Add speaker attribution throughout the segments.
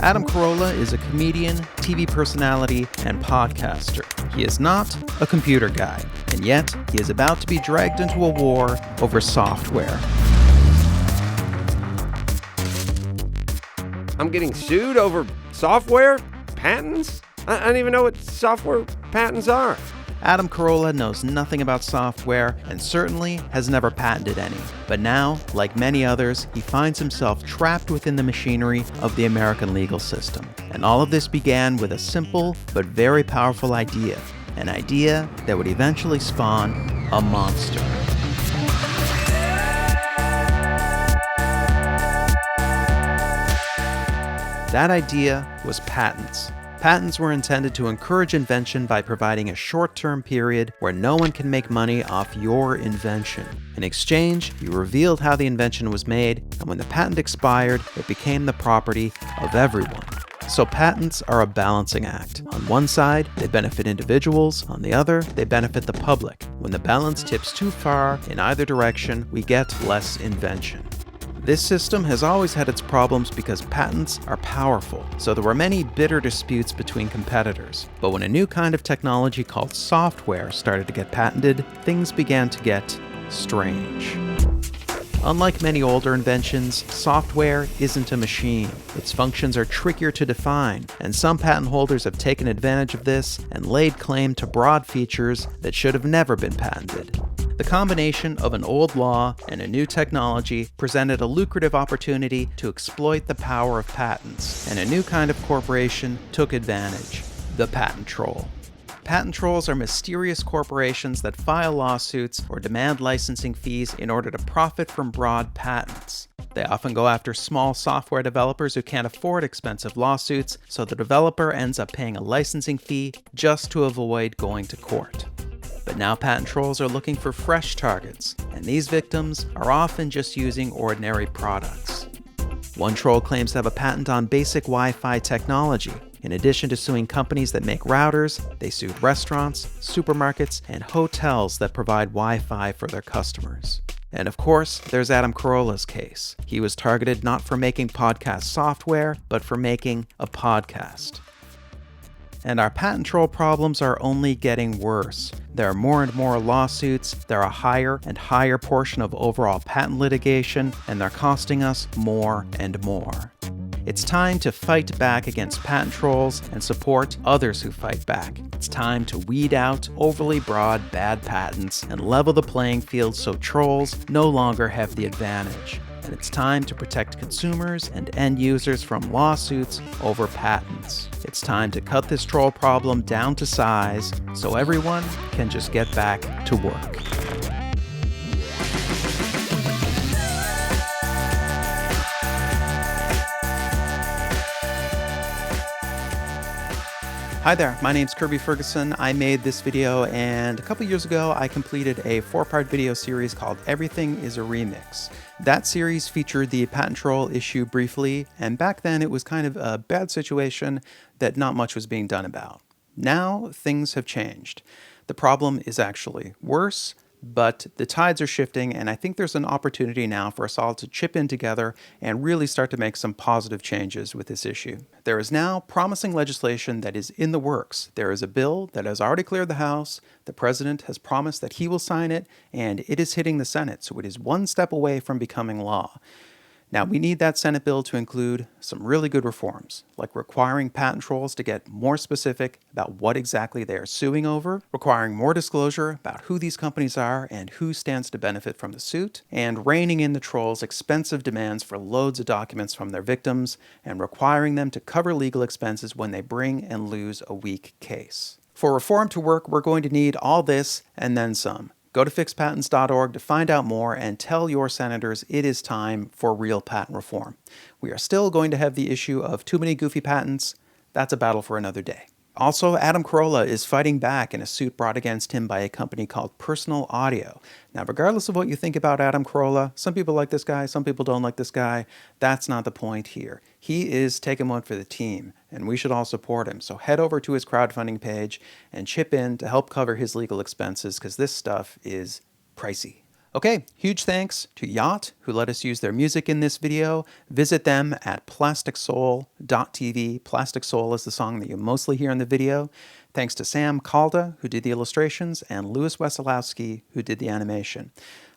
Speaker 1: Adam Carolla is a comedian, TV personality, and podcaster. He is not a computer guy, and yet he is about to be dragged into a war over software.
Speaker 2: I'm getting sued over software patents? I don't even know what software patents are.
Speaker 1: Adam Carolla knows nothing about software and certainly has never patented any. But now, like many others, he finds himself trapped within the machinery of the American legal system. And all of this began with a simple but very powerful idea. An idea that would eventually spawn a monster. That idea was patents. Patents were intended to encourage invention by providing a short-term period where no one can make money off your invention. In exchange, you revealed how the invention was made, and when the patent expired, it became the property of everyone. So patents are a balancing act. On one side, they benefit individuals. On the other, they benefit the public. When the balance tips too far in either direction, we get less invention. This system has always had its problems because patents are powerful, so there were many bitter disputes between competitors. But when a new kind of technology called software started to get patented, things began to get strange. Unlike many older inventions, software isn't a machine. Its functions are trickier to define, and some patent holders have taken advantage of this and laid claim to broad features that should have never been patented. The combination of an old law and a new technology presented a lucrative opportunity to exploit the power of patents, and a new kind of corporation took advantage: the patent troll. Patent trolls are mysterious corporations that file lawsuits or demand licensing fees in order to profit from broad patents. They often go after small software developers who can't afford expensive lawsuits, so the developer ends up paying a licensing fee just to avoid going to court. But now patent trolls are looking for fresh targets, and these victims are often just using ordinary products. One troll claims to have a patent on basic Wi-Fi technology. In addition to suing companies that make routers, they sued restaurants, supermarkets, and hotels that provide Wi-Fi for their customers. And of course, there's Adam Carolla's case. He was targeted not for making podcast software, but for making a podcast. And our patent troll problems are only getting worse. There are more and more lawsuits, there are a higher and higher portion of overall patent litigation, and they're costing us more and more. It's time to fight back against patent trolls and support others who fight back. It's time to weed out overly broad, bad patents and level the playing field so trolls no longer have the advantage. And it's time to protect consumers and end users from lawsuits over patents. It's time to cut this troll problem down to size so everyone can just get back to work. Hi there, my name's Kirby Ferguson. I made this video, and a couple years ago I completed a 4-part video series called Everything is a Remix. That series featured the patent troll issue briefly, and back then it was kind of a bad situation that not much was being done about. Now things have changed. The problem is actually worse, but the tides are shifting, and I think there's an opportunity now for us all to chip in together and really start to make some positive changes with this issue. There is now promising legislation that is in the works. There is a bill that has already cleared the House. The president has promised that he will sign it, and it is hitting the Senate, so it is one step away from becoming law. Now, we need that Senate bill to include some really good reforms, like requiring patent trolls to get more specific about what exactly they are suing over, requiring more disclosure about who these companies are and who stands to benefit from the suit, and reining in the trolls' expensive demands for loads of documents from their victims, and requiring them to cover legal expenses when they bring and lose a weak case. For reform to work, we're going to need all this and then some. Go to fixpatents.org to find out more and tell your senators it is time for real patent reform. We are still going to have the issue of too many goofy patents. That's a battle for another day. Also, Adam Carolla is fighting back in a suit brought against him by a company called Personal Audio. Now, regardless of what you think about Adam Carolla, some people like this guy, some people don't like this guy. That's not the point here. He is taking one for the team, and we should all support him. So head over to his crowdfunding page and chip in to help cover his legal expenses, because this stuff is pricey. Okay, huge thanks to Yacht, who let us use their music in this video. Visit them at plasticsoul.tv. Plastic Soul is the song that you mostly hear in the video. Thanks to Sam Calda, who did the illustrations, and Louis Wesolowski, who did the animation.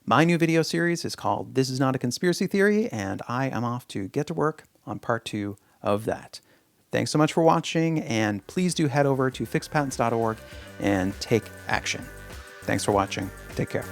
Speaker 1: My new video series is called This Is Not a Conspiracy Theory, and I am off to get to work on part 2 of that. Thanks so much for watching, and please do head over to fixpatents.org and take action. Thanks for watching. Take care.